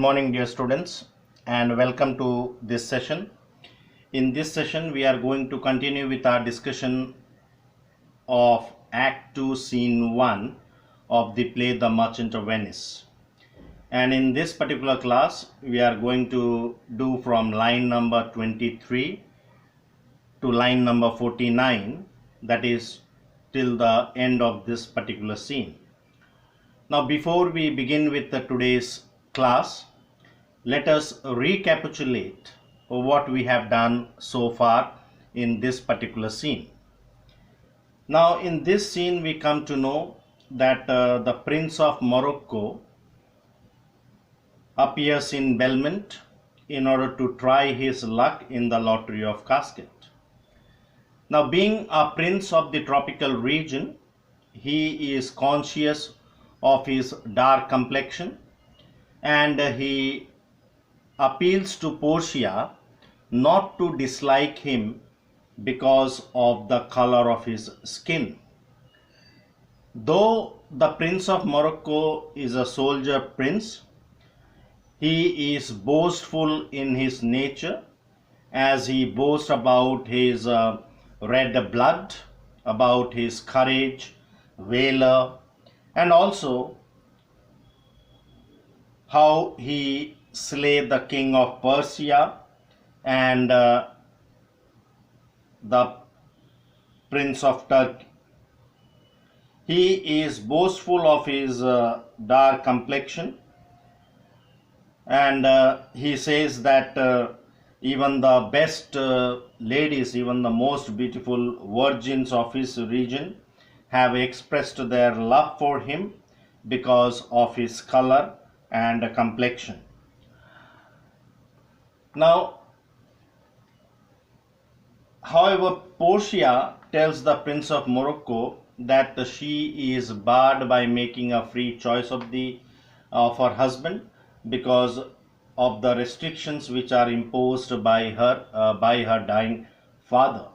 morning, dear students, and welcome to this session. In this session, we are going to continue with our discussion of Act 2, Scene 1 of the play The Merchant of Venice. And in this particular class, we are going to do from line number 23 to line number 49, that is till the end of this particular scene. Now, before we begin with today's class, let us recapitulate what we have done so far in this particular scene. Now, in this scene, we come to know that the Prince of Morocco appears in Belmont in order to try his luck in the lottery of casket. Now, being a prince of the tropical region, he is conscious of his dark complexion, and he appeals to Portia not to dislike him because of the color of his skin. Though the Prince of Morocco is a soldier prince, he is boastful in his nature, as he boasts about his red blood, about his courage, valor, and also how he slay the king of Persia and the prince of Turkey. He is boastful of his dark complexion, and he says that even the best ladies, even the most beautiful virgins of his region have expressed their love for him because of his color and complexion. Now, however, Portia tells the Prince of Morocco that she is barred by making a free choice of her husband because of the restrictions which are imposed by her dying father.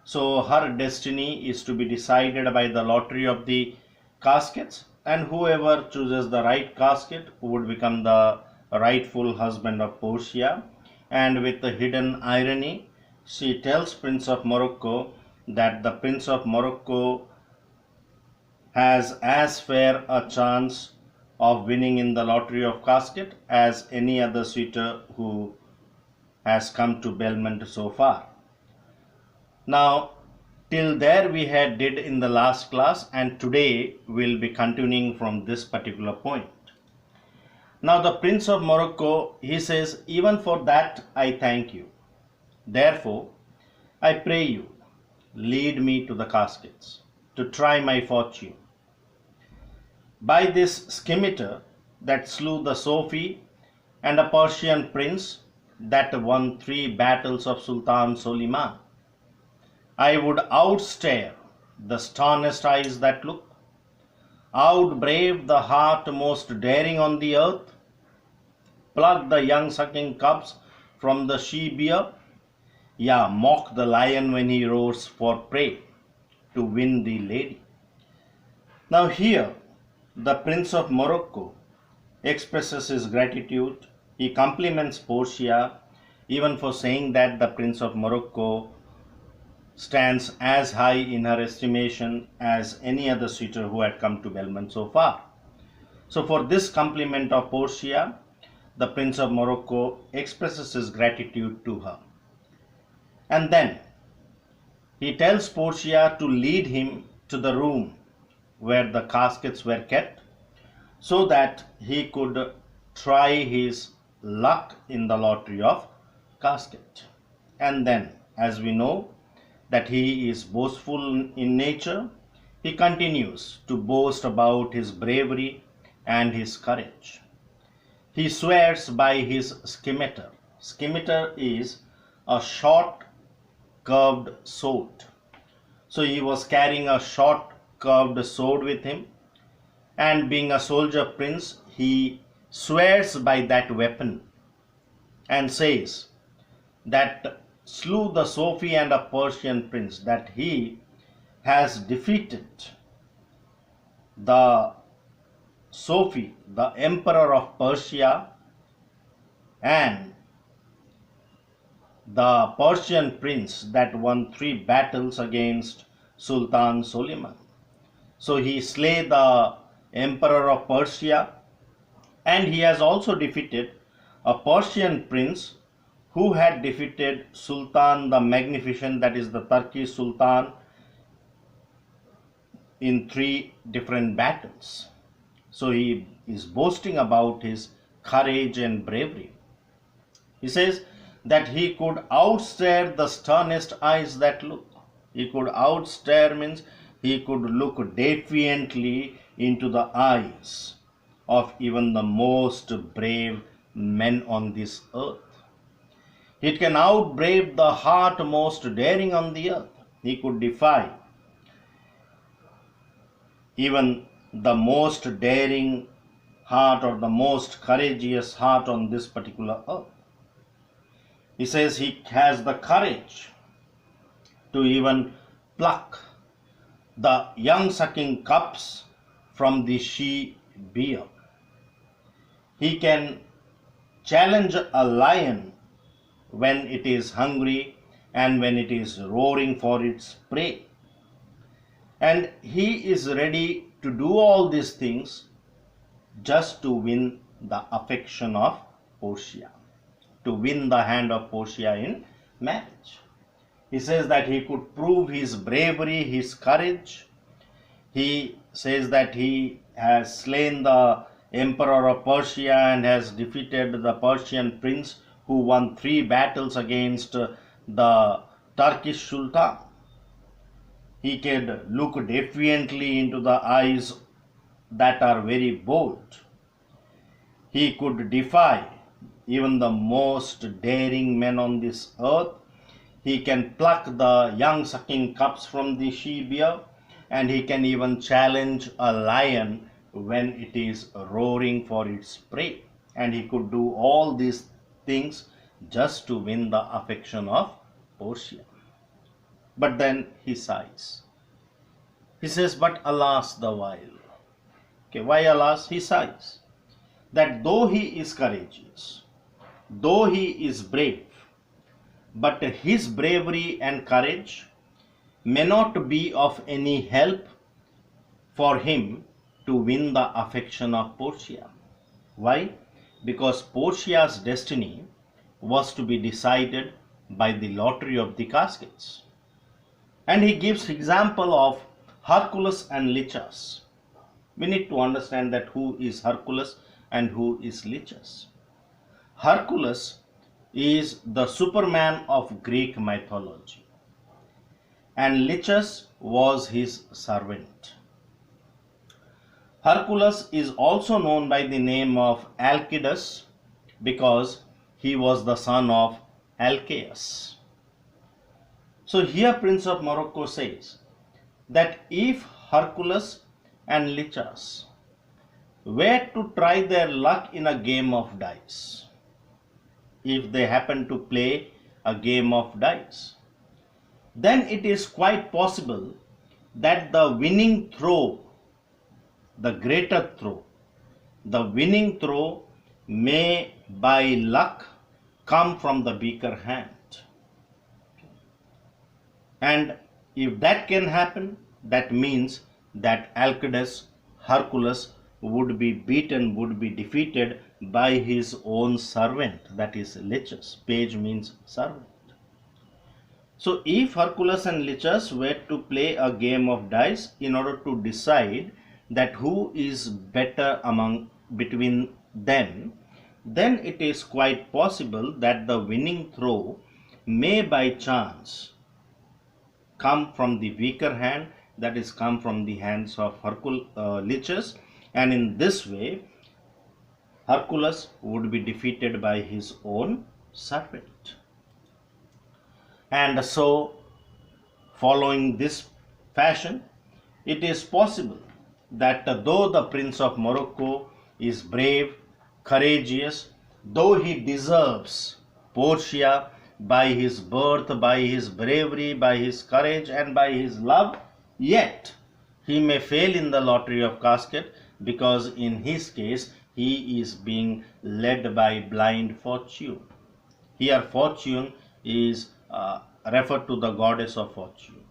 So her destiny is to be decided by the lottery of the caskets, and whoever chooses the right casket would become the rightful husband of Portia. And with the hidden irony, she tells Prince of Morocco that the Prince of Morocco has as fair a chance of winning in the lottery of casket as any other suitor who has come to Belmont so far. Now, till there we had did in the last class, and today we'll be continuing from this particular point. Now, the Prince of Morocco, he says, even for that I thank you. Therefore, I pray you, lead me to the caskets to try my fortune. By this scimitar that slew the Sophie and a Persian prince that won 3 battles of Sultan Soliman, I would outstare the sternest eyes that look, outbrave the heart most daring on the earth, pluck the young sucking cubs from the she-bear, mock the lion when he roars for prey to win the lady. Now here, the Prince of Morocco expresses his gratitude. He compliments Portia even for saying that the Prince of Morocco stands as high in her estimation as any other suitor who had come to Belmont so far. So for this compliment of Portia, the Prince of Morocco expresses his gratitude to her. And then he tells Portia to lead him to the room where the caskets were kept so that he could try his luck in the lottery of casket. And then, as we know that he is boastful in nature, he continues to boast about his bravery and his courage. He swears by his scimitar. Scimitar is a short curved sword. So he was carrying a short curved sword with him, and being a soldier prince, he swears by that weapon and says that slew the Sophie and a Persian prince, that he has defeated the Sophie, the emperor of Persia, and the Persian prince that won 3 battles against Sultan Suleiman. So he slay the emperor of Persia, and he has also defeated a Persian prince who had defeated Sultan the Magnificent, that is the Turkish Sultan, in 3 different battles. So he is boasting about his courage and bravery. He says that he could outstare the sternest eyes that look. He could outstare means he could look defiantly into the eyes of even the most brave men on this earth. He can outbrave the heart most daring on the earth. He could defy even the most daring heart or the most courageous heart on this particular earth. He says he has the courage to even pluck the young sucking cubs from the she bear. He can challenge a lion when it is hungry and when it is roaring for its prey. And he is ready to do all these things just to win the affection of Portia, to win the hand of Portia in marriage. He says that he could prove his bravery, his courage. He says that he has slain the emperor of Persia and has defeated the Persian prince who won 3 battles against the Turkish Sultan. He can look defiantly into the eyes that are very bold. He could defy even the most daring men on this earth. He can pluck the young sucking cubs from the she bear, and he can even challenge a lion when it is roaring for its prey. And he could do all these things just to win the affection of Portia. But then he sighs. He says, but alas the while. Okay, why alas? He sighs that though he is courageous, though he is brave, but his bravery and courage may not be of any help for him to win the affection of Portia. Why? Because Portia's destiny was to be decided by the lottery of the caskets. And he gives example of Hercules and Lichas. We need to understand that who is Hercules and who is Lichas. Hercules is the Superman of Greek mythology, and Lichas was his servant. Hercules is also known by the name of Alcidas because he was the son of Alcaeus. So here Prince of Morocco says that if Hercules and Lichas were to try their luck in a game of dice, if they happen to play a game of dice, then it is quite possible that the winning throw, the greater throw, the winning throw may by luck come from the weaker hand. And if that can happen, that means that Alcidas, Hercules, would be beaten, would be defeated by his own servant, that is Lichas. Page means servant. So if Hercules and Lichas were to play a game of dice in order to decide that who is better between them, then it is quite possible that the winning throw may by chance come from the weaker hand, that is come from the hands of Lichas, and in this way Hercules would be defeated by his own servant. And so, following this fashion, it is possible that though the Prince of Morocco is brave, courageous, though he deserves Portia by his birth, by his bravery, by his courage, and by his love, yet he may fail in the lottery of casket, because in his case he is being led by blind fortune. Here, fortune is referred to the goddess of fortune.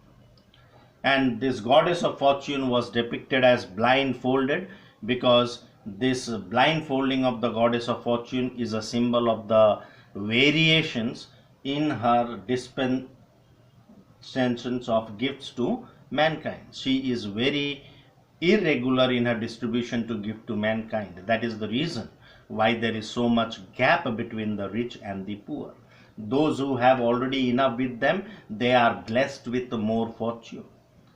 And this goddess of fortune was depicted as blindfolded because this blindfolding of the goddess of fortune is a symbol of the variations in her dispensations of gifts to mankind. She is very irregular in her distribution to give to mankind. That is the reason why there is so much gap between the rich and the poor. Those who have already enough with them, they are blessed with more fortune.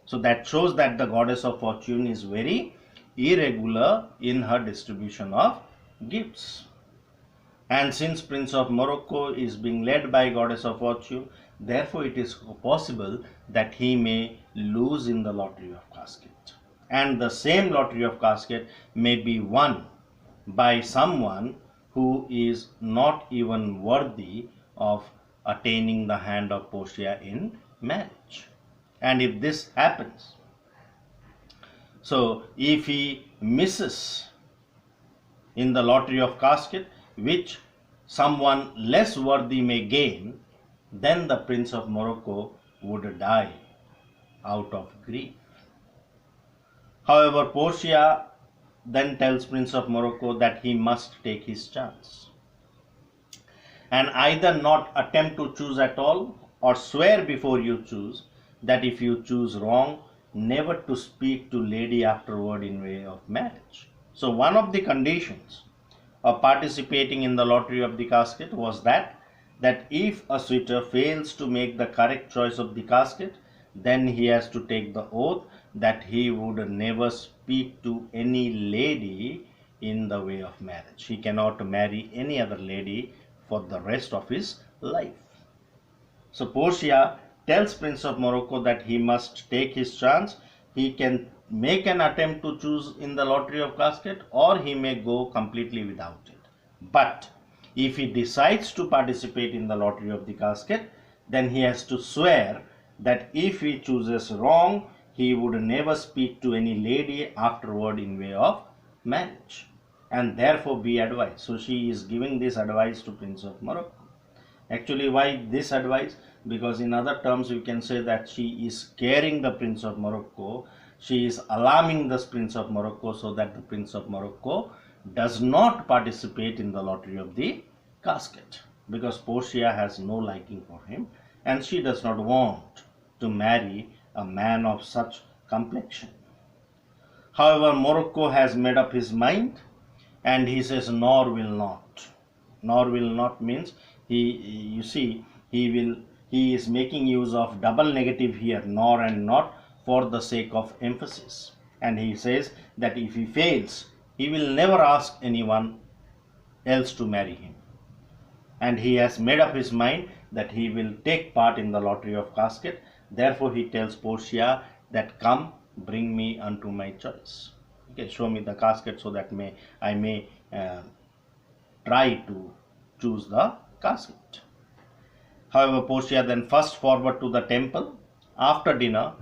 So that shows that the goddess of fortune is very irregular in her distribution of gifts. And since Prince of Morocco is being led by goddess of fortune, therefore it is possible that he may lose in the lottery of casket. And the same lottery of casket may be won by someone who is not even worthy of attaining the hand of Portia in marriage. And if this happens, so if he misses in the lottery of casket, which someone less worthy may gain, then the Prince of Morocco would die out of grief. However, Portia then tells Prince of Morocco that he must take his chance and either not attempt to choose at all or swear before you choose that if you choose wrong, never to speak to lady afterward in way of marriage. So one of the conditions of participating in the lottery of the casket was that if a suitor fails to make the correct choice of the casket, then he has to take the oath that he would never speak to any lady in the way of marriage. He cannot marry any other lady for the rest of his life. So Portia tells Prince of Morocco that he must take his chance. He can make an attempt to choose in the lottery of casket, or he may go completely without it. But if he decides to participate in the lottery of the casket, then he has to swear that if he chooses wrong, he would never speak to any lady afterward in way of marriage, and therefore be advised. So she is giving this advice to Prince of Morocco. Actually, why this advice? Because in other terms we can say that she is scaring the Prince of Morocco. She is alarming the Prince of Morocco so that the Prince of Morocco does not participate in the lottery of the casket, because Portia has no liking for him and she does not want to marry a man of such complexion. However, Morocco has made up his mind and he says nor will not. Nor will not means he is making use of double negative here, nor and not, for the sake of emphasis. And he says that if he fails, he will never ask anyone else to marry him. And he has made up his mind that he will take part in the lottery of casket. Therefore he tells Portia that come, bring me unto my choice. Okay, show me the casket so that I may try to choose the casket. However, Portia then first forward to the temple. After dinner,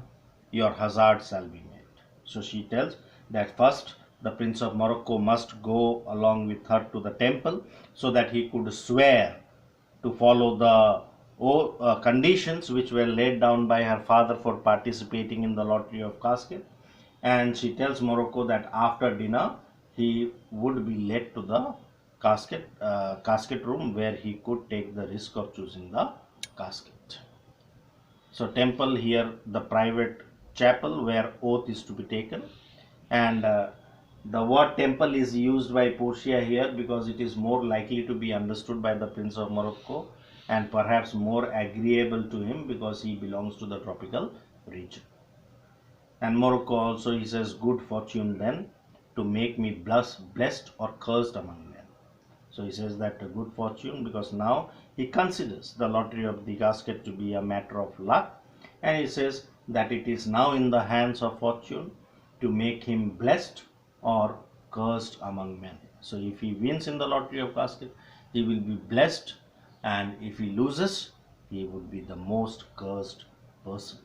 your hazard shall be made. So she tells that first the Prince of Morocco must go along with her to the temple so that he could swear to follow the conditions which were laid down by her father for participating in the lottery of casket. And she tells Morocco that after dinner he would be led to the casket room where he could take the risk of choosing the casket. So temple here, the private chapel where oath is to be taken. And the word temple is used by Portia here because it is more likely to be understood by the Prince of Morocco and perhaps more agreeable to him because he belongs to the tropical region. And Morocco also, he says, good fortune then to make me blessed or cursed among men. So he says that good fortune because now he considers the lottery of the casket to be a matter of luck, and he says that it is now in the hands of fortune to make him blessed or cursed among men. So if he wins in the lottery of casket, he will be blessed, and if he loses, he would be the most cursed person.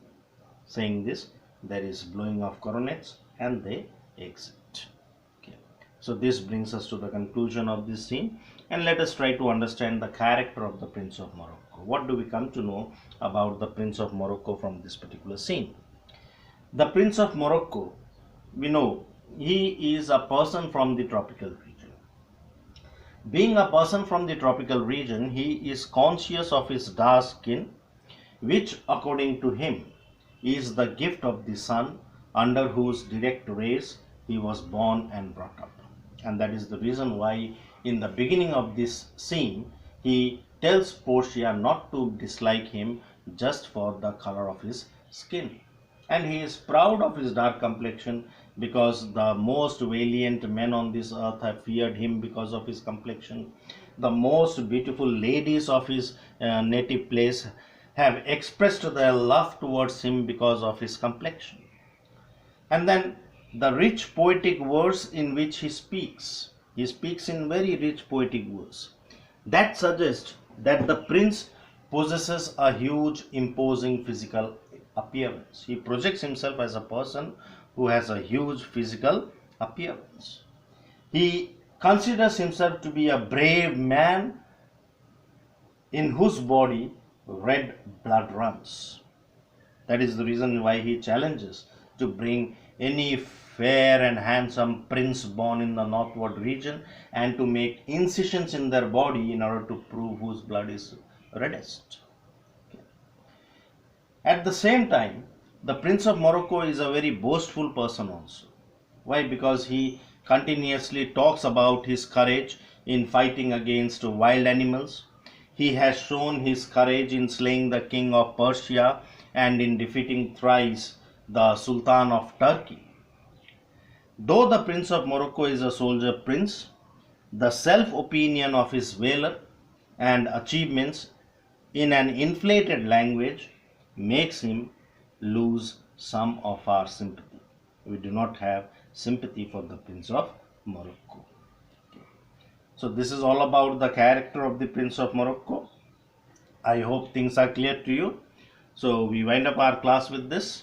Saying this, there is blowing of coronets and they exit. Okay. So this brings us to the conclusion of this scene, and let us try to understand the character of the Prince of Morocco. What do we come to know about the Prince of Morocco from this particular scene? The Prince of Morocco, we know he is a person from the tropical region. Being a person from the tropical region, he is conscious of his dark skin, which according to him is the gift of the sun under whose direct rays he was born and brought up. And that is the reason why in the beginning of this scene he tells Portia not to dislike him just for the color of his skin. And he is proud of his dark complexion because the most valiant men on this earth have feared him because of his complexion. The most beautiful ladies of his native place have expressed their love towards him because of his complexion. And then the rich poetic verse in which he speaks in very rich poetic verse that suggests that the prince possesses a huge imposing physical appearance. He projects himself as a person who has a huge physical appearance. He considers himself to be a brave man in whose body red blood runs. That is the reason why he challenges to bring any fair and handsome prince born in the northward region and to make incisions in their body in order to prove whose blood is reddest. At the same time, the Prince of Morocco is a very boastful person also. Why? Because he continuously talks about his courage in fighting against wild animals. He has shown his courage in slaying the king of Persia and in defeating thrice the Sultan of Turkey. Though the Prince of Morocco is a soldier prince, the self-opinion of his valor and achievements in an inflated language makes him lose some of our sympathy. We do not have sympathy for the Prince of Morocco. So this is all about the character of the Prince of Morocco. I hope things are clear to you. So we wind up our class with this.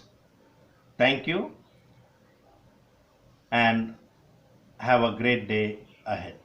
Thank you and have a great day ahead.